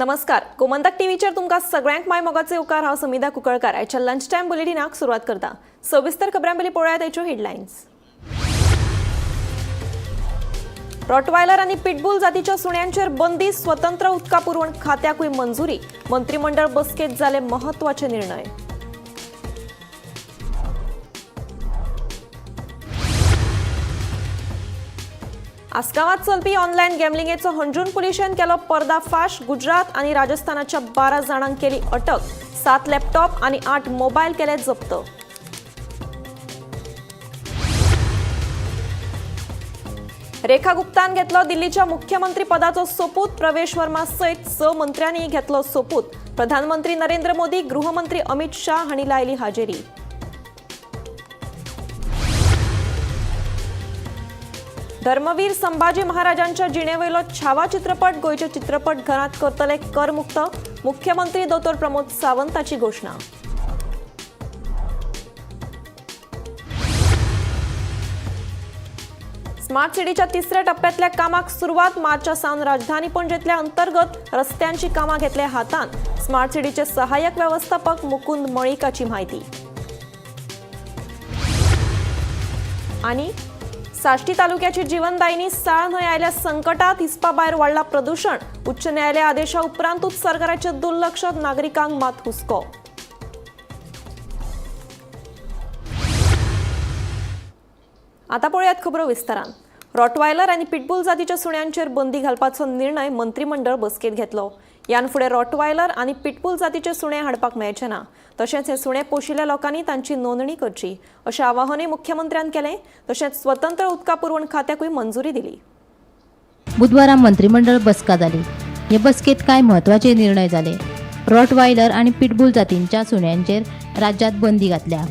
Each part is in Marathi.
नमस्कार, गोमंतक टीव्हीचेर तुमकां सगळ्यांक माय मोगाचे उपकार। हांव समिधा कुंकळकार। आयच्या लंच टायम बुलेटिनाक सुरवात करता। सविस्तर खबरां पयलीं पळोवया आयच्यो हेडलायन्स। रॉटवायलर आनी पिटबुल जातीच्या सुण्यांचेर बंदी, स्वतंत्र उदका पुरवण खात्याकूय मंजुरी। मंत्रिमंडळ बसकेंत जाले महत्वाचे निर्णय। आसगावात चलपी ऑनलायन गॅमलिंगेचो हंजून पुलिशेन केलो पर्दाफाश। गुजरात आनी राजस्थानाच्या 12 जाणांक केली अटक। 7 लॅपटॉप आनी 8 मोबायल केले जप्त। रेखा गुप्तान घेतलो दिल्लीच्या मुख्यमंत्री पदाचो सोपूत। प्रवेश वर्मा सयत 6 मंत्र्यांनी घेतलो सोपूत। प्रधानमंत्री नरेंद्र मोदी, गृहमंत्री अमित शाह हांणी लायली हाजेरी। धर्मवीर संभाजी महाराजांच्या जिणेवयलो छावा चित्रपट गोयच्या चित्रपट घरांत करतले करमुक्त। मुख्यमंत्री डॉ. प्रमोद सावंताची घोषणा। स्मार्ट सिटीच्या 3ऱ्या टप्प्यातल्या कामाक सुरुवात। मार्चच्या सावन राजधानी पणजेतल्या अंतर्गत रस्त्यांची कामां घेतल्या हातान। स्मार्ट सिटीचे सहाय्यक व्यवस्थापक मुकुंद मळीकाची माहिती। आणि साश्टी तालुक्याची जीवनदायिनी साळ न्हंय आयल्या संकटात। हिस्पा भायर वाडला प्रदूषण। उच्च न्यायालय आदेशा उपरांतूच सरकाराचे दुर्लक्ष, नागरिकांक मात हुस्को। आता पळयात खबरो विस्तारान। रॉटवायलर आनी पिटबुल जातीच्या सुण्यांचेर बंदी घालपाचो निर्णय मंत्रिमंडळ बसकेंत घेतलो। यान फुडें रॉटवायलर आनी पिटबुल जातीचे सुणे हाडपाक मेळचे ना। तशेंच हे सुणे पोशिल्ल्या लोकांनी तांची नोंदणी करची अशें आवाहनूय मुख्यमंत्र्यान केलें। तशेंच स्वतंत्र उदका पुरवण खात्याकूय मंजुरी दिली। बुधवारा मंत्रिमंडळ बसका जाली। हे बसकेत कांय महत्वाचे निर्णय जाले। रॉटवायलर आनी पिटबुल जातींच्या सुण्यांचेर राज्यात बंदी घातल्या।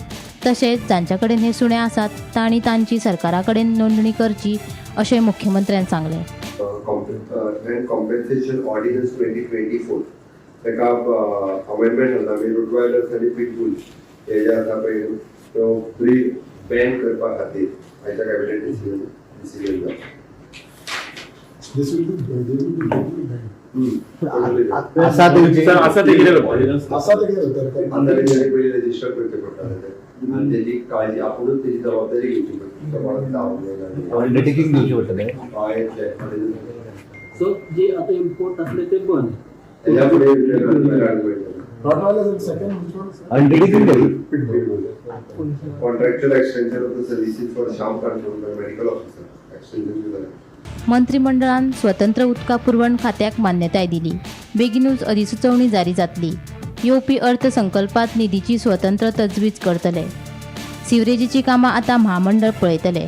तशेंच जांच्या कडेन हे सुणे आसात तांणी तांची सरकारा कडेन नोंदणी करची अशें मुख्यमंत्र्यान सांगलें। कॉम्पेन्सेशन ऑर्डिनन्स 2024 तेका अमेंडमेंट जाता। आमी रॉटवायलर्स आनी पिटबुल हे जे आसा पळय तो फ्री बॅन करपा खातीर आयच्या कॅबिनेट डिसिजन जाता। पयली रजिस्टर करचे पडटा आनी तेजी काळजी आपुणूच तेजी जबाबदारी घेवची पडटा। अंडरटेकिंग दिवचे पडटले। सो जे आता इम्पोर्ट असले ते बंद। त्याच्या पुढे contractual extension of the services for शाम कंट्रोल मेडिकल ऑफिसर एक्सटेंशन। मंत्रिमंडळान स्वतंत्र उदका पुरवण खात्याक मान्यताय दिली। बेगीनूच अधिसुचोवणी जारी जातली। येवपी अर्थसंकल्पात निधीची स्वतंत्र तजवीज करतले। सिवरेजीची कामां आता महामंडळ पळयतले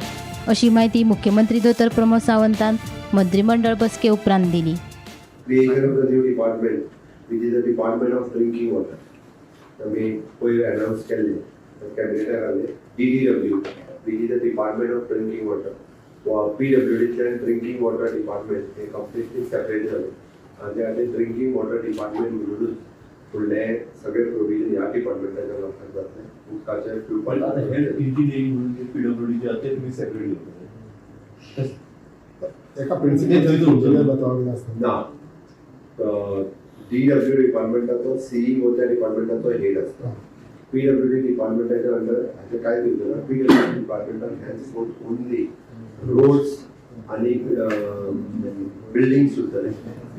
अशी माहिती मुख्यमंत्री डॉ. प्रमोद सावंतान मंत्रिमंडळ बसके उपरांत दिली। Creation of the new department, which is the Department of Drinking Water. आम्ही पहिले अनाउन्स केले कॅबिनेटाक आले DDW, which is the Department of Drinking Water. PWD and Drinking Water Department हे completely separate झाले आणि आता ड्रिंकिंग वॉटर डिपार्टमेंट म्हणून फुडले सगळे प्रोविजन ह्या डिपार्टमेंटाच्या लोकांक जातले। उदकाचे प्युरिफाय आता हे इंजिनिअरिंग म्हणून जे PWD जे आते तुम्ही सेपरेट करता एका प्रिन्सिपल ना DW डिपार्टमेंटाचो CEO त्या डिपार्टमेंटाचो हेड असता। PWD डिपार्टमेंटाच्या अंडर हाचे काय दिवचे ना PWD डिपार्टमेंटान हॅज ओनली रोड्स आणि बिल्डिंग्स उरतले।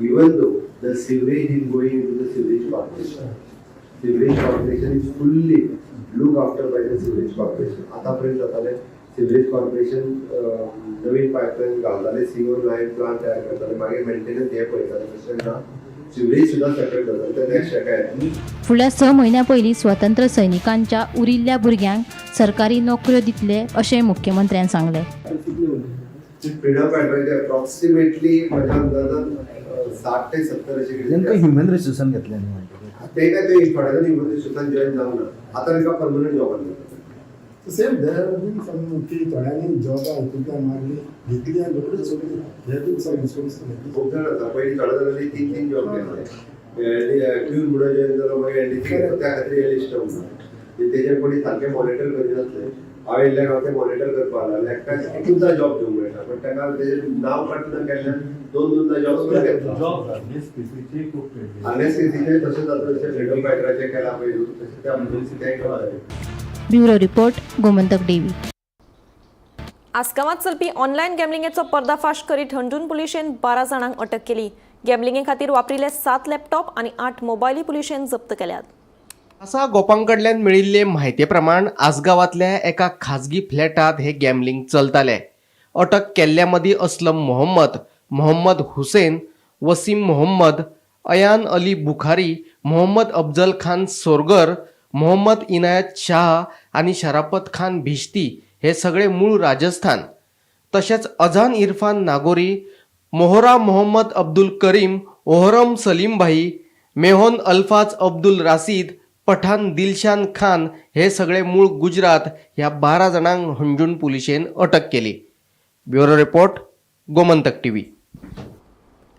Even though the sewerage is going into the sewerage corporation. Sewerage corporation is fully look after by the sewerage corporation. आतापर्यंत जाताले सिवरेज कॉर्पोरेशन नवीन पायपलाईन घालताले, सीवर लाईन प्लांट तयार करताले, मागीर मेंटेनन्स हे पळयताले। तशें ना सिवरेज सुद्दां सेपरेट जाताले। ते नेक्स्ट हेका फुडल्या 6 म्हयन्यां पयलीं स्वतंत्र सैनिकांच्या उरिल्ल्या भुरग्यांक सरकारी नोकऱ्यो दितले अशें मुख्यमंत्र्यान सांगलें। फ्रीडम फायटराचे अप्रॉक्सिमेटली माझ्या अंदाजान 60 ते 70 अशे नेमकं ह्युमन रिसोर्सन घेतले ते काय ते थोड्या जण ह्युमन रिसोर्सान जॉईन जावंक ना। आता तांकां परमनंट जॉबान जाता। सेम देर बीन सम की थोड्यांनी जॉबा हितूंतल्यान मारली घेतली आनी रोखडीच सोडली। हे बी सगळें सोडून खूब जाण आसा पयलीं थोड्या जाणांनी 3 जॉब केले। क्यून म्हणून जॉईन जालो मागीर त्या खातीर लिस्ट उरना। तेजेर कोणी सारकें मॉनिटर करिनासले हांवें इल्ल्या गांव ते मॉनिटर करपाक लागले एकट्याक एकूचदा जॉब घेवंक मेळटा पण ताका तेजें नांव काडून केल्ल्यान दोन जॉब सुद्दां घेतला जॉब एनएसपीसीचे खूप केले. आरएससीचे तशेंच आतां जशें फ्रीडम फायटराचे केला पळय तशें त्या तेंय केला ब्युरो रिपोर्ट गोमंतक टीव्ही. आसगांवांत चलपी ऑनलायन गॅमलिंगेचो पर्दाफाश करीत हंजून पुलिशेन 12 जाणांक अटक केली. गॅमलिंगे खातीर वापरिल्ले 7 लॅपटॉप आनी 8 मोबायली पुलिशेन जप्त केल्यात. असा गोपांकडल्यान मेळिल्ले म्हायती प्रमाण आसगांवांतल्या एका खाजगी फ्लॅटात हे गॅमलिंग चलताले. अटक केल्ल्या मदीं असलम मोहम्मद, मोहम्मद हुसेन, वसीम मोहम्मद, अयान अली बुखारी, मोहम्मद अफजल खान सोरगर, मोहम्मद इनायत शाह आनी शराफत खान भिश्ती हे सगळे मूळ राजस्थान. तशेंच अझान इरफान नागोरी, मोहरा मोहम्मद अब्दुल करीम, ओहरम सलीम भाई, मेहोन अल्फाज अब्दुल राशीद, पठाण दिलशान खान हे सगळे मूळ गुजरात. ह्या 12 जाणांक हंजून पुलिशेन अटक केली. Bureau report Gomantak TV.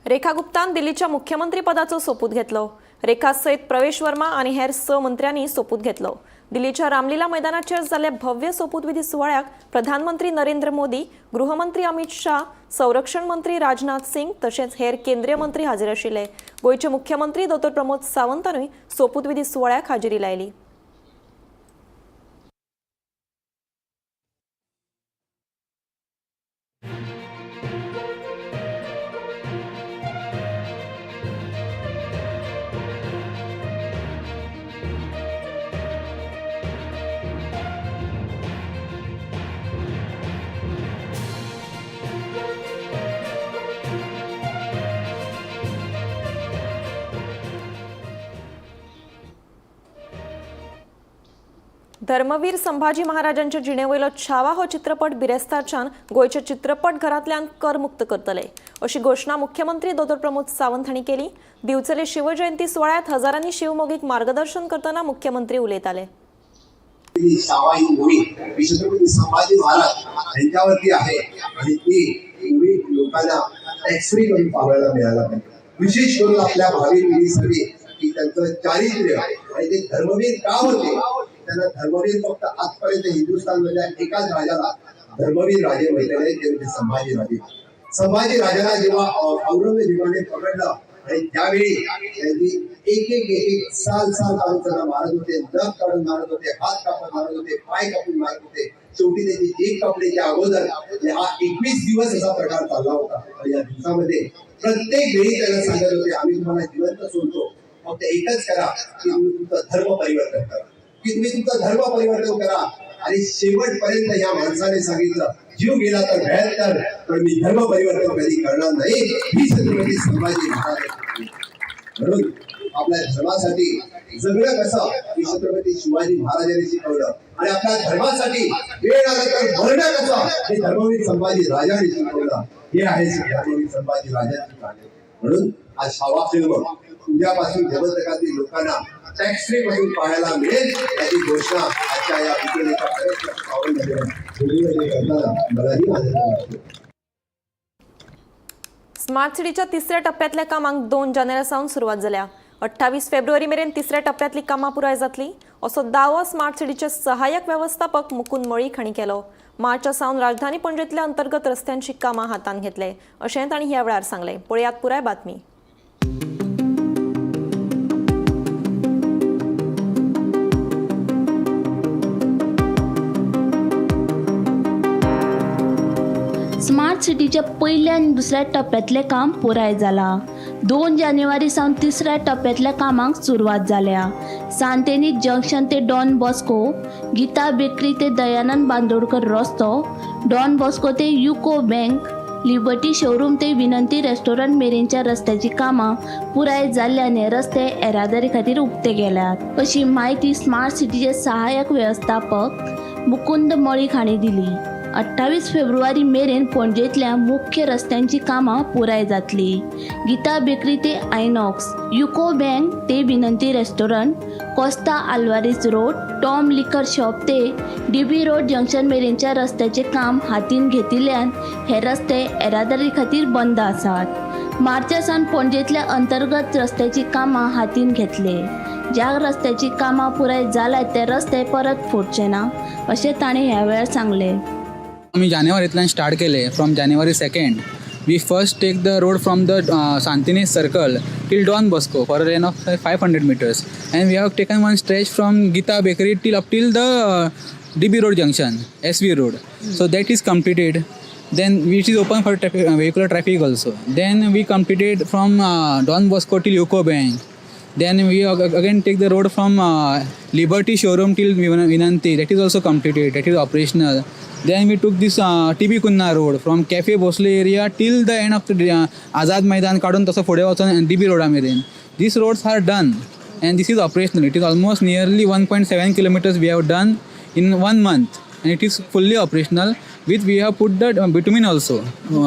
Rekha गुप्तान दिल्लीच्या मुख्यमंत्री पदाचो सोपूत घेतलो. रेखा सयत प्रवेश वर्मा आनी हेर 6 मंत्र्यांनी सोपूत घेतलो. दिल्लीच्या रामलीला मैदानाचेर जाल्ल्या भव्य सोपूत विधी सुवाळ्याक प्रधानमंत्री नरेंद्र मोदी, गृहमंत्री अमित शाह, संरक्षण मंत्री राजनाथ सिंग तशेंच हेर केंद्रीय मंत्री हाजीर आशिल्ले. गोंयचे मुख्यमंत्री डॉ. प्रमोद सावंतानूय सोपूत विधी सुवाळ्याक हाजिरी लायली. धर्मवीर संभाजी महाराजांच्या जिणेवयलो छावा हो चित्रपट बिरेस्तारच्यान गोंयच्या चित्रपट घरांतल्यान करमुक्त करतले अशी घोषणा मुख्यमंत्री डॉ. प्रमोद सावंत हांणी केली. दिवचले शिवजयंती सुवाळ्यात हजारांनी शिवमोगीक मार्गदर्शन करतना मुख्यमंत्री उलयताले. छावा ही मूवी छत्रपती संभाजी महाराज यांच्यावरती आहे आणि ती मूवी लोकांना टॅक्स फ्री करून पाहायला मिळाला पाहिजे. विशेष करून आपल्या भावी पिढीसाठी की त्यांचं चारित्र्य आणि ते धर्मवीर का होते. त्यांना धर्मवीर फक्त आजपर्यंत हिंदुस्थानमधल्या एकाच राजाला धर्मवीर राजे म्हटलेले ते म्हणजे संभाजी राजे. संभाजी राजाला जेव्हा औरंगजेबाने पकडलं आणि त्यावेळी त्यांनी एक साल काढून त्यांना मारत होते, नख काढून मारत होते, हात कापून मारत होते, पाय कापून मारत होते. शेवटी त्याची जीभ कापण्याच्या अगोदर हा 21 दिवस असा प्रकार चालला होता. या दिवसामध्ये प्रत्येक वेळी त्यांना सांगत होते आम्ही तुम्हाला जिवंत सोडतो, फक्त एकच करा की तुम्ही तुमचं धर्म परिवर्तन करा, की तुम्ही तुमचं धर्म परिवर्तन करा. आणि शेवटपर्यंत या माणसाने सांगितलं जीव गेला तर भयंकर पण मी धर्म परिवर्तन कधी करणार नाही. ही छत्रपती संभाजी महाराज. म्हणून आपल्या धर्मासाठी जगणं कसं ही छत्रपती शिवाजी महाराजांनी शिकवलं आणि आपल्या धर्मासाठी वेळ आला तर मरणं कसं हे धर्मवीर संभाजी राजांनी शिकवलं. हे आहे धर्मवीर संभाजी राजांची कहाणी. म्हणून आज छावा फिल्म उद्यापासून जगतकातील लोकांना टॅक्स फ्री पासून पाहायला मिळेल याची घोषणा आजच्या या विक्रेत्या करताना मलाही आनंद वाटतो. स्मार्ट सिटीच्या 3ऱ्या टप्प्यातल्या कामांक 2 जानेवारीसावन सुरवात जाल्या. 28 फेब्रुवारी मेरेन 3ऱ्या टप्प्यातली कामां पुराय जातली असो दावो स्मार्ट सिटीचे सहाय्यक व्यवस्थापक मुकुंद मळीक हांणी केलो. मार्चा सावन राजधानी पणजेंतल्या अंतर्गत रस्त्यांची कामां हातांत घेतले अशें तांणी ह्या वेळार सांगलें. पळयात पुराय बातमी. स्मार्ट सिटीच्या पहिल्या आणि दुसऱ्या टप्प्यातले काम पुराय जाला. 2 जानेवारी सावन 3ऱ्या टप्प्यातल्या कामांक सुरवात जाल्या. सांतेनीक जंक्शन ते डॉन बॉस्को, गीता बेकरी ते दयानंद बांदोडकर रस्तो, डॉन बॉस्को ते युको बँक, लिबर्टी शोरूम ते विनंती रेस्टॉरंट मेरेनच्या रस्त्याची कामां पुराय जाल्ल्याने रस्ते येरादारी खातीर उक्ते गेल्यात अशी माहिती स्मार्ट सिटीचे सहाय्यक व्यवस्थापक मुकुंद मळीक हांणी दिली. 28 फेब्रुवारी मेरेन पणजेंतल्या मुख्य रस्त्यांची कामां पुराय जातली. गीता बेकरी ते आयनॉक्स, युको बँक ते विनंती restaurant, Costa Alvares road, Tom लिकर शॉप ते डीबी रोड जंक्शन मेरेनच्या रस्त्याचे काम हातीन घेतिल्ल्यान हे रस्ते येरादारी खातीर बंद आसात. मार्चा सावन पणजेंतल्या अंतर्गत रस्त्याची कामां हातीन घेतले. ज्या रस्त्याची कामां पुराय जाल्यात ते रस्ते परत फोडचे ना अशें ताणें ह्या वेळार सांगलें. आम्ही जानेवारीतल्यान स्टार्ट केले. From January 2nd we first take the road from the Santini circle till Don Bosco for a lane of 500 meters, and we have taken one stretch from Gita Bakery till up till the DB Road junction, SV Road. So that is completed. Then which is open for vehicular traffic also. Then we completed from Don Bosco till UCO Bank. Then we again take the road from Liberty showroom till Vinanti. That is also completed. That is operational. Then we took this TB Kunna road from Cafe Bosle area till the end of the Azad Maidan काढून तसं पुढे वचून DB road मेरेन. These roads are done and this is operational. It is almost nearly 1.7 kilometers we have done in 1 month and it is fully operational. With we have put the bitumen also.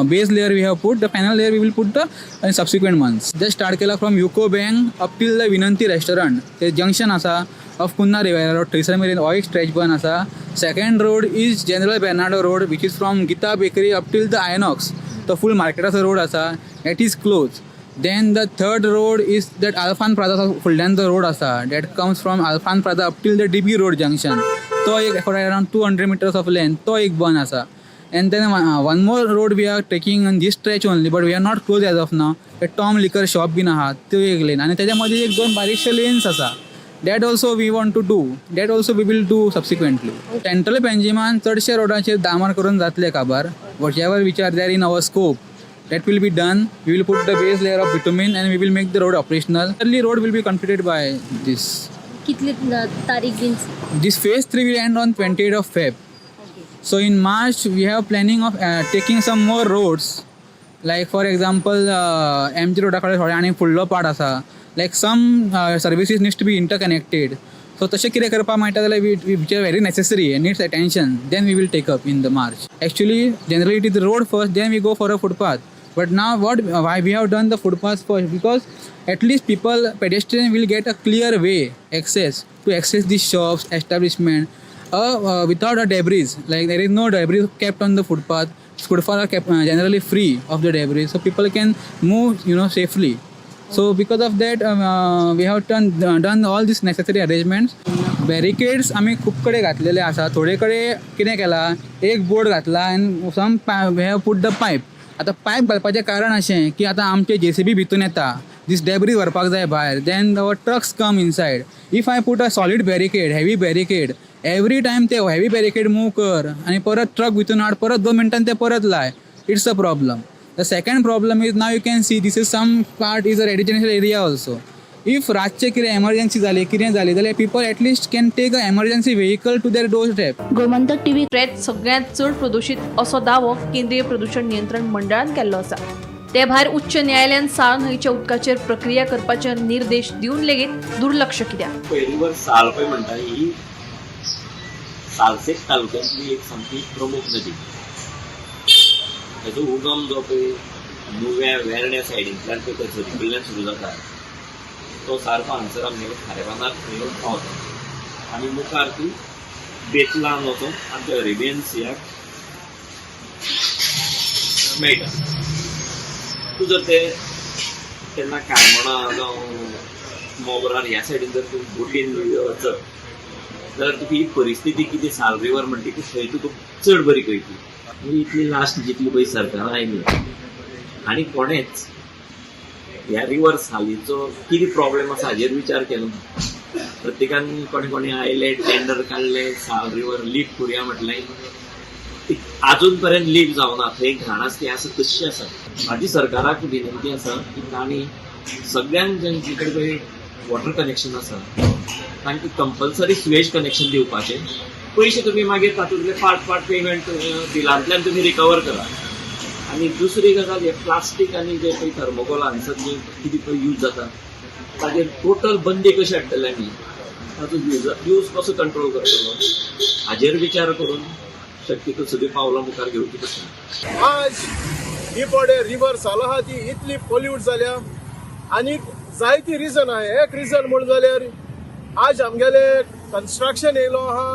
Base layer we have put, the final layer we will put the in subsequent months. Just start केला from UCO Bank up till the Vinanti restaurant. The junction असा of Kunna Rivera Road, थंयसर मेरेन हो एक stretch बन असा. Second road is General Bernardo Road, which is from Gita Bakery up till the Inox. The full marketaचा road असा, that is closed. Then the third road is that Alfan Plaza फुडल्यान the road असा, that comes from Alfan Plaza up till the DB Road junction. तो एक for around 200 meters of length, तो एक बन असा. And then one more road we are taking on this stretch only, but we are not closed as of now. The Tom Liquor Shop been आहा, तो एक lane. आणि त्याच्यामध्ये एक 2 बारीकशे lanes असा. That also we want to do. That also we will do subsequently. Central Benjamin चडशे रोडाचेर डामर करून जातले काबार. Whatever which are there in our scope, that will be done. We will put the base layer of bitumen and we will make the road operational. Early road will be completed by this. कितली तारीख bin? This phase 3 will end on 28th of Feb. So in March we have planning of taking some more roads. Like for example, MG road थोडे आणि फुडलो पार्ट आसा. Like some services needs to be interconnected. So तशें कितें करपाक मेळटा जाल्यार which are very necessary and needs attention, then we will take up in the March. Actually, generally it is the road first, then we go for a footpath. But now why we have done the footpath first? Because at least pedestrians will get a clear way access these shops, establishment, without a debris. Like there is no debris kept on the footpath. Footpaths are kept generally free of the debris, so people can move, safely. So because of that, we have done all these necessary arrangements. Barricades आम्ही खूप कडे घातलेले आसा. थोडे कडे कितें केला, एक बोर्ड घातला and some we have put the pipe. आता पायप घालपाचें कारण अशें की आतां आमचे JCB भितून येता, this debris व्हरपाक जाय भायर, then our trucks come inside. If I put a solid barricade, heavy barricade, every time ते heavy barricade move कर आणि परत ट्रक भितून हाड, परत 2 मिनटांनी ते परत लाय, it's a problem. The second problem is now you can see this is some part is a residential area also. If रातचे कितें emergency जाली जाल्यार people at least can take a emergency vehicle to their doorstep. Gomantak TV ट्रेत सगळ्यांत चड प्रदूषित असो दावो केंद्रीय प्रदूषण नियंत्रण मंडळान केल्लो आसा. ते भायर उच्च न्यायालयान साळ न्हंयच्या उदकाचेर प्रक्रिया करपाचे निर्देश दिवन लेगीत दुर्लक्ष कित्याक? पहिली वर साल पळय म्हणटा ही सालसेट तालुक्यांतली एक सामकी प्रमुख नदी. ताचो उगम जो पळय नुव्या वेर्ण्या सायडींतल्यान पळय कचरी कडल्यान सुरू जाता, तो सारको हांगसर आमगेले खारेबांदार येवन पावता आनी मुखार ती बेतलान वचून आमच्या अरेबियन सियाक मेळटा. तूं जर ते तेन्ना काळमणा जावं मोगरार ह्या सायडीन जर तूं बोटीन वचत जाल्यार तुका ही परिस्थिती कितें साल रिवर म्हणटा ती थंय तुका चड बरी कळटली. इतली लास्ट जितली पळय सरकारान आयली आनी कोणेच ह्या रिवर सालीचो कितें प्रॉब्लेम आसा हाजेर विचार केलो ना. प्रत्येकान कोणे आयले, टेंडर काडले, साल रिवर लीक करुया म्हटलें, अजून पर्यंत लीक जावना. थंय घाण आसा आसा तशी आसा. म्हाजी सरकाराक विनंती आसा की तांणी सगळ्यांक जेंचे कडेन वॉटर कनेक्शन आसा तांकां कंपल्सरी स्वेज कनेक्शन दिवपाचें. पयशे तुमी मागीर तातूंतले पार्ट पेमेंट बिलांतल्यान तुमी रिकवर करा. आनी दुसरी गजाल हे प्लास्टीक आनी जे पळय थर्मोकोल हांगसर जे कितें पळय यूज जाता ताजेर टोटल बंदी कशी हाडटले आमी, ताचो यूज कसो कंट्रोल करतलो हाजेर विचार करून शक्यतो सगळीं पावलां मुखार घेवची पडटा. आज ही पडे रिवर साल आहा ती इतली पोल्यूट जाल्या आनी जायती रिजन आहा. एक रिजन म्हण जाल्यार आज आमगेले कन्स्ट्रक्शन येयलो आहा,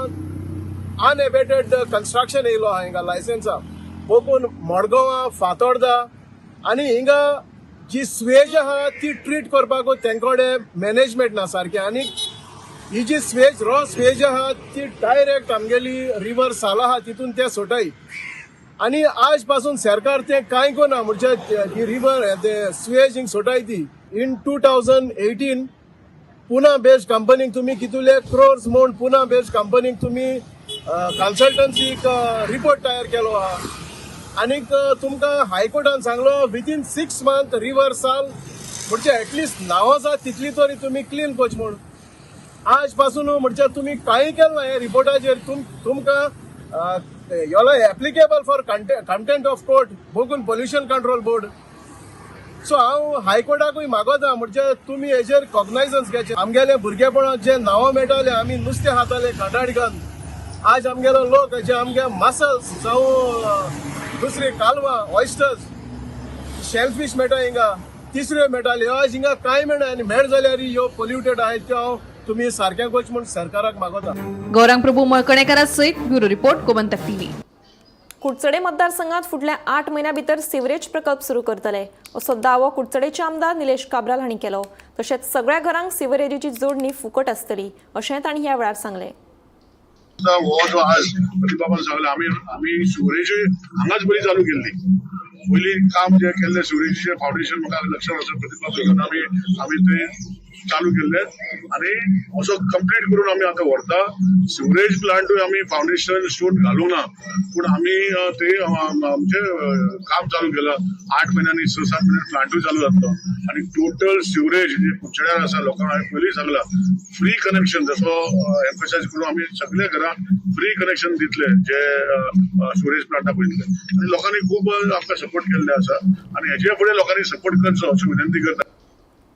अनएबेटेड कन्स्ट्रक्शन येयलो आहा हिंगा लायसन्सा पोकून मडगांवां, फातोर्डा आनी हिंगा जी स्वेज आहा ती ट्रीट करपाक तेंकोडे मॅनेजमेंट ना सारकें. आनी ही जी स्वेज रॉ स्वेज आहा ती डायरेक्ट आमगेली रिवर साला आहा तितून ते सोटाय. आनी आज पासून सरकार ते कांय कोना म्हणजे ही रिवर ते स्वेज हिंग सोटाय ती. इन 2018 पुना बेस्ड कंपनीक तुम्ही कितुले क्रोर्स म्हूण पुना बेस्ड कंपनीक तुम्ही कन्सल्टन्सीक रिपोर्ट तयार केलो आहा. आनीक तुमकां हायकोर्टान सांगलो विथइन 6 मंथ रिवर साल म्हणजे एटलिस्ट नांव आसा तितली तरी तुम्ही क्लीन कोच म्हूण. आज पासून म्हणजे तुम्ही काही केलं ना हे रिपोर्टाचेर तुमकां योला applicable for contempt of court बोगून पोल्युशन कंट्रोल बोर्ड. सो हांव हायकोर्टाकूय मागोता म्हणजे तुम्ही हेजेर कॉग्नायझन्स घेवचे. आमगेले भुरगेपणांत जे नांवां मेळटाले आमी नुस्तें खाताले काटाडकान, आज आमगेलो लोक जे आमगे मसल्स जावं दुसरे कालवां ऑयस्टर्स शेलफिश मेळटा हिंगा, तिसऱ्यो मेळटाल्यो, आज हिंगा कांय मेळना. आनी मेळ जाल्यार ह्यो पोल्युटेड आहाय त्यो हांव तुम्ही सारकें कोच म्हूण सरकाराक मागोता. गौरांग प्रभू मळकणेकारा सयत bureau report Gomantak TV. Kudchade मतदारसंघात फुडल्या 8 महिन्यां भितर सिवरेज प्रकल्प सुरू करतले असो दावो कुडचडेचे आमदार निलेश काब्राल हांणी केलो. तशेंच सगळ्या घरांक सिवरेजीची जोडणी फुकट आसतली अशें तांणी ह्या वेळार सांगलें. हो जो आज प्रतिभाबान सांगला आम्ही सिवरेज हांगाच बरी चालू केल्ली. पयलीं काम जे केल्लें सिवरेजीचें फावंडेशन म्हाका लक्षांत आसा प्रतिभा आमी ते चालू केल्ले आनी असो कंप्लीट करून आमी आतां व्हरता. सिवरेज प्लांटूय आमी फावंडेशन स्टोन घालूंक ना पूण आमी ते म्हणजे काम चालू केलां. 8 महिन्यांनी 6-7 महिन्यांनी प्लांटूय चालू जातलो आनी टोटल सिवरेज जे कुडचड्यार आसा लोकांक हांवें पयलीं सांगला फ्री कनेक्शन जसो एम्फसायज करून आमी सगळ्या घरांक फ्री कनेक्शन दितले जे सिवरेज प्लांटाक वयतले. आनी लोकांनी खूब आमकां सपोर्ट केल्ले आसा आनी हेचे फुडें लोकांनी सपोर्ट करचो अशी विनंती करता.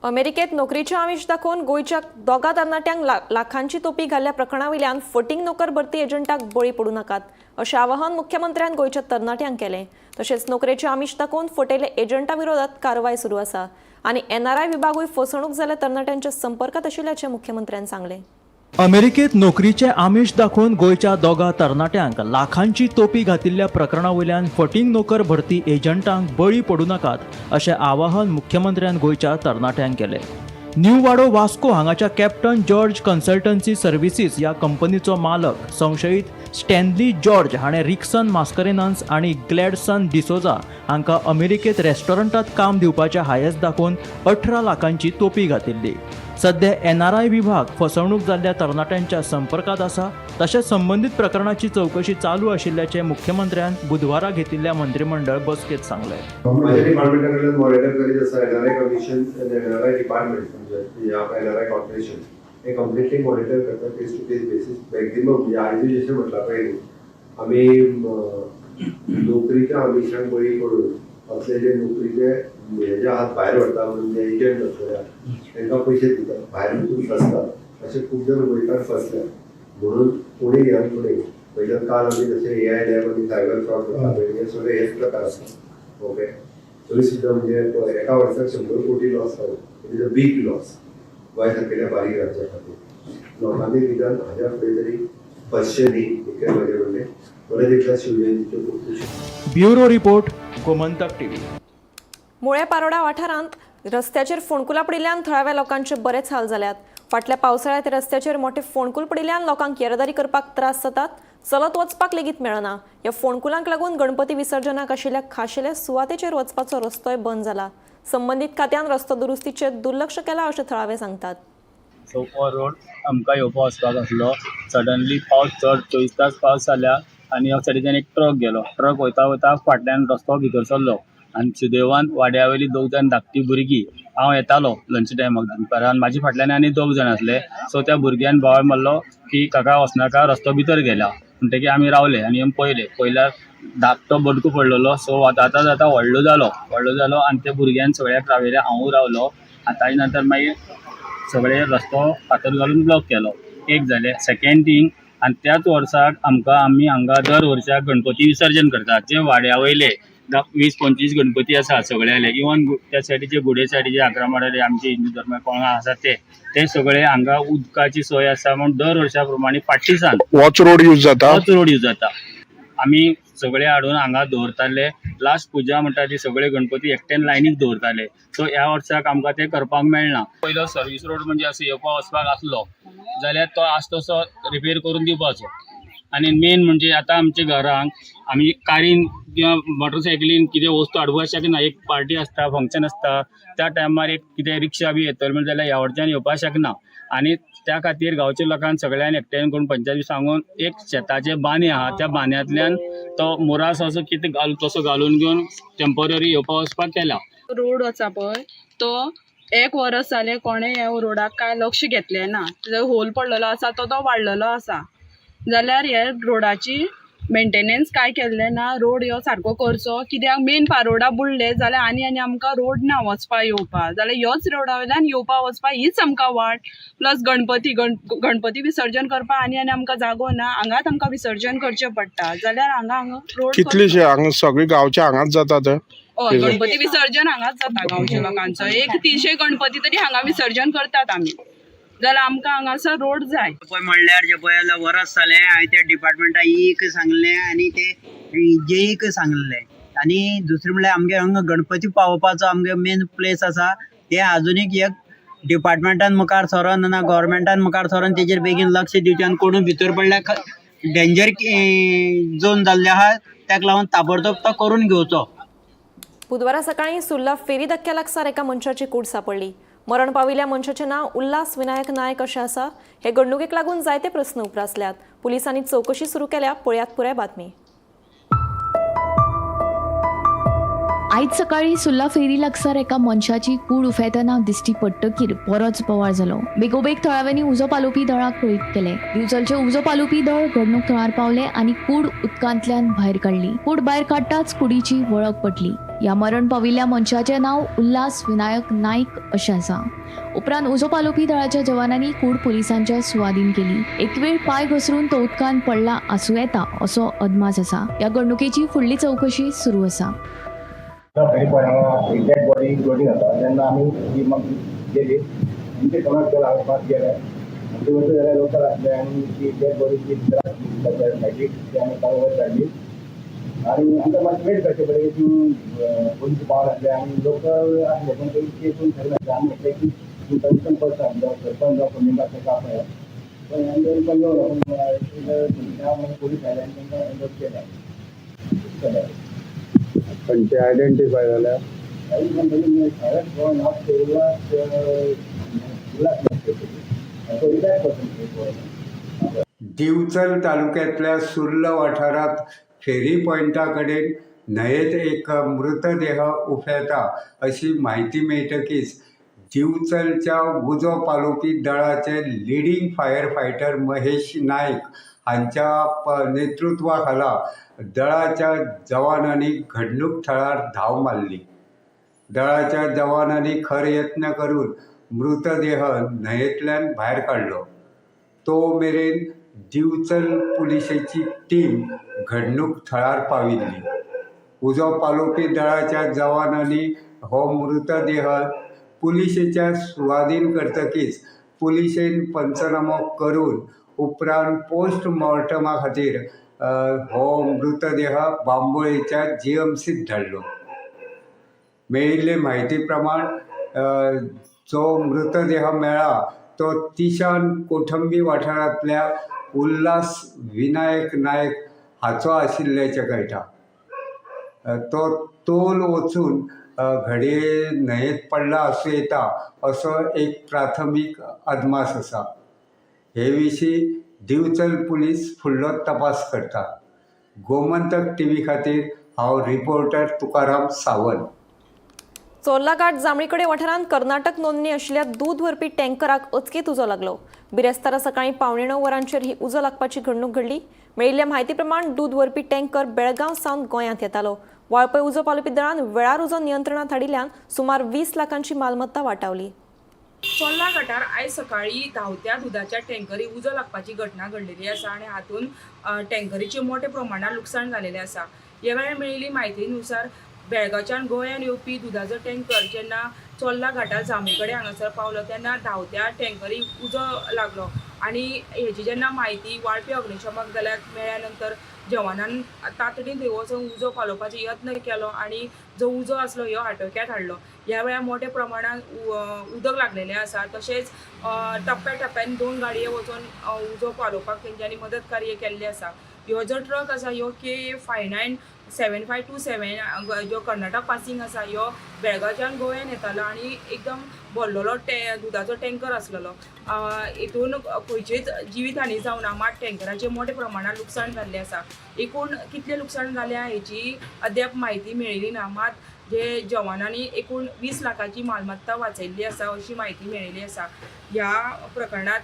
अमेरिकेत नोकरीचे आमिष दाखोवन गोंयच्या दोगा तरणाट्यांक लाखांची तोपी घाल्ल्या प्रकरणा वयल्यान फटींग नोकर भरती एजंटाक बळी पडूं नाकात अशें आवाहन मुख्यमंत्र्यान गोंयच्या तरणाट्यांक केलें. तशेंच नोकरेचे आमिष दाखोवन फटयले एजंटा विरोधात कारवाय सुरू आसा आनी NRI विभागूय फसवणूक जाल्ल्या तरणाट्यांच्या संपर्कात आशिल्ल्याचें मुख्यमंत्र्यान सांगलें. अमेरिकेत नोकरीचे आमिष दाखोवन गोंयच्या दोगा तरणाट्यांक लाखांची तोपी घातिल्ल्या प्रकरणा वयल्यान फटींग नोकर भरती एजंटांक बळी पडूं नाकात अशें आवाहन मुख्यमंत्र्यान गोंयच्या तरणाट्यांक केलें. न्यू वाडो वास्को हांगाच्या कॅप्टन जॉर्ज कन्सल्टन्सी सर्विसीस ह्या कंपनीचो मालक संशयीत स्टॅनली जॉर्ज हाणें रिक्सन मास्करेनान्स आनी ग्लॅडसन डिसोजा हांकां अमेरिकेत रेस्टॉरंटात काम दिवपाच्या हायेस दाखोवन 18 लाखांची तोपी घातिल्ली. सध्या NRI विभाग फसवणूक जाल्ल्या तरणाट्यांच्या संपर्कात आसा. तशेंच संबंदीत प्रकरणाची चवकशी चालू आशिल्ल्याचें मुख्यमंत्र्यान बुधवारा घेतिल्ल्या मंत्रिमंडळ बसकेत सांगलें. माझ्या डिपार्टमेंटा कडल्यान मॉनिटर करीत आसा NRI कमिशन NRI डिपार्टमेंट म्हणजे NRI कॉर्पोरेशन हे कंप्लिटली मॉनिटर करता face to face basis. Maximum म्हणजे आयज जशें म्हटलां पयलीं आमी नोकरीच्या आमिशांक बळी पडून असले जे नोकरीचे हेजे हात भायर व्हरता म्हणजे एजंट आसल्या तांकां पयशे दितात भायर वचून फसतात अशे खूब जाण गोंयकार फसल्या. म्हणून कोणी ह्या फुडें पयल्यान काल आमी जशे AI लॅब आनी सायबर फ्रॉड करता हे सगळे हेच प्रकार आसता. ओके तरी सुद्दां म्हणजे एका वर्साक 100 कोटी लॉस जालो. It is a big loss Goa सारकेल्या बारीक राज्या खातीर. लोकांनी निदान हाज्या फुडें तरी फसचे न्ही इतकें म्हजें म्हणणें. परत एकदा शिवजयंतीच्यो खूब खूब ब्युरो रिपोर्ट गोमंतक टीव्ही. मुळे पारोडा वाठारांत रस्त्याचेर फोंडकुलां पडिल्ल्यान थळाव्या लोकांचे बरेच हाल जाल्यात. फाटल्या पावसाळ्यांत रस्त्याचेर मोठे फोंडकूल पडिल्ल्यान लोकांक येरादारी करपाक त्रास जातात. चलत वचपाक लेगीत मेळना. ह्या फोंडकुलांक लागून गणपती विसर्जनाक आशिल्ल्या खाशेल्या सुवातेचेर वचपाचो रस्तोय बंद जाला. संबंदीत खात्यान रस्तो दुरुस्तीचेर दुर्लक्ष केलां अशें थळावे सांगतात. हो रोड आमकां येवपा वचपाक आसलो. सडनली पावस चड 24 तास पावस जाल्या आनी ह्या सायडीच्यान एक ट्रक गेलो. ट्रक वयता वयता फाटल्यान रस्तो भितर सरलो आनी सुदैवान वाड्या वयली 2 जाण धाकटी भुरगीं हांव येतालो लंच टायमाक दनपारान म्हाजे फाटल्यान आनी 2 जाण आसले. सो त्या भुरग्यान बोवाळ मारलो की काका वचनाका रस्तो भितर गेला. म्हणटकीर आमी रावले आनी आमी पयल्यार धाकटो बडको पडलेलो. सो आतां जाता व्हडलो जालो आनी त्या भुरग्यान सगळ्याक रावयले. हांवूय रावलो. ताजे नंतर मागीर सगळे रस्तो फातर घालून ब्लॉक केलो. एक जालें. सेकेंड थिंग आनी त्याच वर्साक आमी हांगा दर वर्साक गणपती विसर्जन करतात. जे वाड्या वयले 20-25 गणपती आसा सगळ्याले. इवन त्या सायडीचे गुडे सायडीचे आग्रामाडाले आमचे हिंदू धर्म कोणा आसा ते सगळे हांगा उदकाची सोय आसा म्हूण दर वर्सा प्रमाणे फाटलीसान वॉच रोड यूज जाता. आमी सगळे हाडून हांगा दवरताले. लास्ट पुजा म्हणटा ती सगळे गणपती एकट्यान लायनीक दवरताले. सो ह्या वर्साक आमकां ते करपाक मेळना. पयलो सर्वीस रोड म्हणजे असो येवपा वचपाक आसलो जाल्यार तो आसा तसो रिपेर करून दिवपाचो. आनी मेन म्हणजे आतां आमच्या घरांक आमी कारीन किंवा मोटरसायकलीन कितें वस्तू हाडपाक शकना. एक पार्टी आसता, फंक्शन आसता, त्या टायमार एक कितें रिक्षा बी येतलो जाल्यार ह्या वटेच्यान येवपाक शकना. आनी त्या खातीर गांवच्या लोकांक सगळ्यान एकठांय करून पंचायती सांगून एक शेताचे बांदे आहा त्या बांद्यांतल्यान तो मुरास असो कितें तसो घालून घेवन टेम्पररी येवपा वचपाक केला. रोड आसा पळय तो 1 वर्स जालें कोणें ह्या रोडाक काय लक्ष घेतलें ना. होल पडलेलो आसा तो वाडलेलो आसा जाल्यार ह्या रोडाची मेंटेनन्स काय केल्लें ना. रोड ह्यो सारको करचो. कित्याक मेन पारोडा बुडले जाल्यार आनी आमकां रोड ना वचपा येवपा. जाल्यार ह्योच रोडा वयल्यान येवपा वचपा हीच आमकां वाट. प्लस गणपती विसर्जन करपा आनी आमकां जागो ना. हांगाच आमकां विसर्जन करचें पडटा जाल्यार हांगा रोड कितलेशे हांगा सगळे गांवचे हांगाच जाता ते. हय गणपती विसर्जन हांगाच जाता गांवच्या लोकांचो. 100-300 गणपती तरी हांगा विसर्जन करतात आमी. जाल्यार आमकां हांगासर रोड जाय. पळय म्हणल्यार जे पळय वर्स जालें हांवें त्या डिपार्टमेंटाक सांगलें आनी ते जेईक सांगलें. आनी दुसरें म्हणल्यार आमगे हांगा गणपती पावोवपाचो आमगे मेन प्लेस आसा ते आजुनीक एक डिपार्टमेंटान मुखार सरोन ना गव्हर्मेंटान मुखार सरोन तेजेर बेगीन लक्ष दिवचें. आनी कोणूय भितर पडल्यार डेंजर झोन जाल्ले आहा ताका लागून ताबडतोब तो करून घेवचो. बुधवारा सकाळी सुर्ला फेरी धक्क्या लागसार एका मनशाची कूड सापडली. मरण पाविल्ल्या मनशाचें नांव उल्हास विनायक नायक अशें आसा. हे घडणुकेक लागून जायते प्रस्न उप्रासल्यात. पुलिसांनी चौकशी सुरू केल्या. पळयात पुराय बातमी. आयज सकाळी सुर्ला फेरी लागसार एका मनशाची कूड उफेतना दिश्टी पडटकीर बरोच बोवाळ जालो. बेगोबेग थळाव्यांनी उजो पालोवपी दळाक कळीत केले. दिवचलचे उजो पालोवपी दळ घडणूक थळार पावले आनी कूड उदकांतल्यान भायर काडली. कूड भायर काडटाच कुडीची वळख पटली. ह्या मरण पाविल्ल्या मनशाचें नांव उल्हास विनायक नायक अशें आसा. उपरांत उजो पालोवपी दळाच्या जवानांनी कूड पुलिसांच्या सुवादीन केली. एक वेळ पाय घसरून तो उदकांत पडला आसूं येता असो अदमास आसा. ह्या घडणुकेची फुडली चौकशी सुरू आसा. डेड बॉडी लोडिंग जाता तेन्ना आमी ती म्हाका गेली आनी ते कोणाक केला हांव गेले आनी वयता जाल्यार लोकल आसले आनी ती डेड बॉडी ती सायडीक ती आमी वयर काडली आनी आमकां मातशें वेट करचें पडलें की पोलीस पावल आसले आनी लोकल आसले पूण ते केसून सगळे आमी एकट्याची कन्सर्न पर्सन सरपंच जावं कोणी ताका आपय पण आमी पण येवलो पोलीस आयले आनी तांकां अरेस्ट केला. पण ते आयडेंटिफाय जाल्यार दिवचल तालुक्यातल्या सुर्ला वाठारात फेरी पॉइंटा कडेन न्हंयेत एक मृतदेह उफेता अशी माहिती मेळटकीच दिवचलच्या उजो पालोवपी दळाचे लिडींग फायर फायटर महेश नायक हांच्या नेतृत्वा खाला दळाच्या जवानांनी घडणूक थळार धांव मारली. दळाच्या जवानांनी खर यत्न करून मृतदेह न्हंयेंतल्यान भायर काडलो. तो मेरेन दिवचल पुलिशेची टीम घडणूक थळार पाविल्ली. उजो पालोवपी दळाच्या जवानांनी हो मृतदेह पुलिशेच्या सुवादीन करतकीच पुलिशेन पंचनामो करून उपरांत पोस्टमॉर्टमा खातीर हो मृतदेह बांबोळेच्या जीएमसीत धाडलो. मेळिल्ले म्हायती प्रमाण जो मृतदेह मेळ्ळा तो तिशान कोठंबी वाठारांतल्या उल्हास विनायक नायक हाचो आशिल्ल्याचें कळटा. तो तोल वचून घडये न्हंयेत पडला आसूं येता असो एक प्राथमीक अदमास आसा. हे विशीं दिवचल पुलीस फुडलो तपास करता. गोमंतक टीव्ही खातीर हांव रिपोर्टर तुकाराम सावंत. चोर्लाघाट जांभळीकडे वाठारांत कर्नाटक नोंदणी आशिल्ल्या दूध व्हरपी टँकराक अचकीत उजो लागलो. बिरेस्तारा सकाळी 9:15 वरांचेर ही उजो लागपाची घडणूक घडली. मेळिल्ल्या म्हायती प्रमाण दूध व्हरपी टँकर बेळगांव सावन गोंयांत येतालो. वाळपय उजो पालोवपी दळान वेळार उजो नियंत्रणांत हाडिल्ल्यान सुमार 20 लाखांची मालमत्ता वाटावली. चोर्ला गटार आयज सकाळी धांवत्या दुधाच्या टँकरी उजो लागपाची घटना घडलेली आसा आनी हातून टँकरीचे मोठे प्रमाणात लुकसाण जालेले आसा. ह्या वेळार मेळिल्ली म्हायतीनुसार बेळगांवच्यान गोंयांत येवपी दुधाचो टँकर जेन्ना चोल्ला घाटार जांबे कडेन हांगासर पावलो तेन्ना धांवत्या टँकरी उजो लागलो आनी हेची जेन्ना म्हायती वाळपी अग्निशमक दळाक मेळ्ळ्या नंतर जवानान तातडीन थंय वचून उजो पालोवपाचो यत्न केलो आनी जो उजो आसलो ह्यो आटोक्यांत हाडलो. ह्या वेळार मोठ्या प्रमाणात उदक लागलेलें आसा. तशेंच टप्प्या टप्प्यान 2 गाडये वचून उजो पालोवपाक तेंच्यांनी मदत कार्य केल्ली आसा. ह्यो जो ट्रक आसा ह्यो KA597527 जो कर्नाटक पासिंग आसा ह्यो बेळगांवच्यान गोंयान येतालो आनी एकदम व्हडलोलो दुदाचो टँकर आसलेलो. हितून खंयचीच जिवीतहानी जावना, मात टँकराचें मोठ्या प्रमाणात लुकसाण जाल्लें आसा. एकूण कितलें लुकसाण जाल्या हेची अद्याप म्हायती मेळिल्ली ना, मात जे जवानांनी एकूण 20 लाखाची मालमत्ता वाचयल्ली आसा अशी म्हायती मेळिल्ली आसा. ह्या प्रकरणात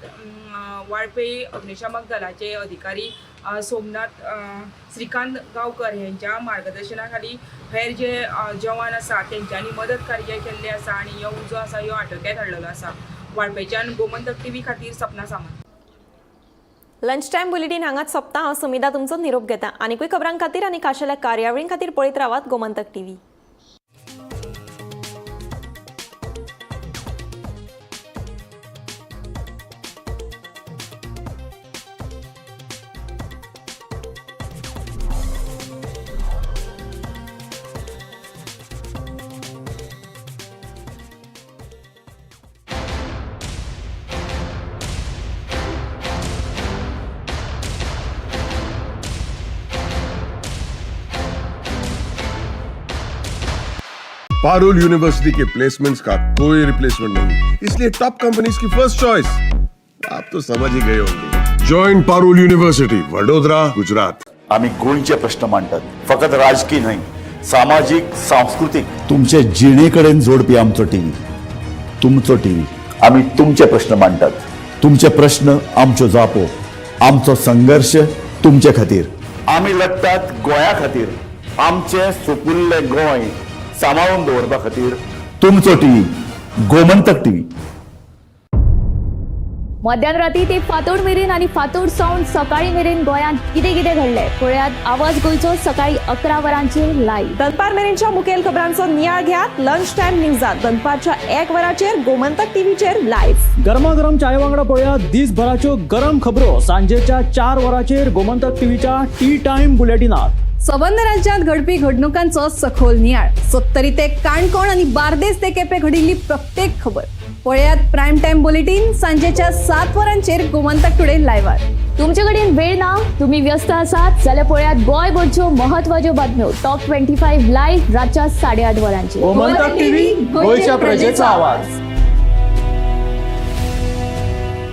वाळपय अग्निशमक दलाचे अधिकारी सोमनाथ श्रीकांत गांवकर यांच्या मार्गदर्शना खाली हेर जे जवान आसा तेंच्यांनी मदत कार्य केल्लें आसा आनी ह्यो उजो आसा ह्यो आटोक्यांत हाडलेलो आसा. वाळपयच्यान गोमंतक TV खातीर Sapna Samant. Lunch time bulletin हांगाच सोंपता. हांव सुमिता तुमचो निरोप घेता. आनीकूय खबरां खातीर आनी खाशेल्या कार्यावळीं खातीर पळयत रावात गोमंतक TV. पारुल यूनिवर्सिटी के प्लेसमेंट्स का कोई रिप्लेसमेंट नहीं, इसलिए टॉप कंपनीज की फर्स्ट चॉइस आप तो समझ ही गए होंगे. Join Parul university, Vadodara, Gujarat. आम्ही गोंयचे प्रश्न मांडटात, फकत राजकीय न्हय, सामाजिक सांस्कृतिक. तुमचे जिणेकडेन जोडपी आमचो टीव्ही, तुमचो टीव्ही. आम्ही तुमचे प्रश्न मांडटात, तुमचे प्रश्न आमच्यो जापो, आमचो संघर्ष तुमचे खातीर. आम्ही लढतात गोंया खातीर, आमचे सोपुल्ले गोंय सांबाळून दवरपा खातीर. तुमचो टीव्ही, गोमंतक TV. मध्यानराती ते फातोड मेरेन आणि फातोड सावन सकाळी मेरेन गोंयांत कितें कितें घडलें पळयात आवाज गोंयचो सकाळी 11 वरांचेर लायव्ह. दनपार मेरेनच्या मुखेल खबरांचो नियाळ घेयात लंच टायम न्यूजात दनपारच्या 1 वराचेर गोमंतक TVचेर लायव्ह. गरमागरम चाय वांगडा पळयात दिसभराच्यो गरम खबरो सांजेच्या 4 वराचेर गोमंतक TVच्या टी टायम बुलेटिनात. संबंध राज्यांत घडपी घडणुकांचो सखोल नियाळ. सत्तरी ते काणकोण आणि बार्देस ते केपें घडिल्ली प्रत्येक खबर पळयात प्रायम टायम बुलेटिन सांजेच्या 7 वरांचेर गोमंतक टुडे लायव्हार. तुमचे कडेन वेळ ना, तुम्ही व्यस्त आसात जाल्यार पळयात गोंयभरच्यो महत्वाच्यो बातम्यो टॉप 25 लायव्ह रातच्या 8:30 वरांचेर. गोमंतक TV, गोंयच्या प्रजेचो आवाज.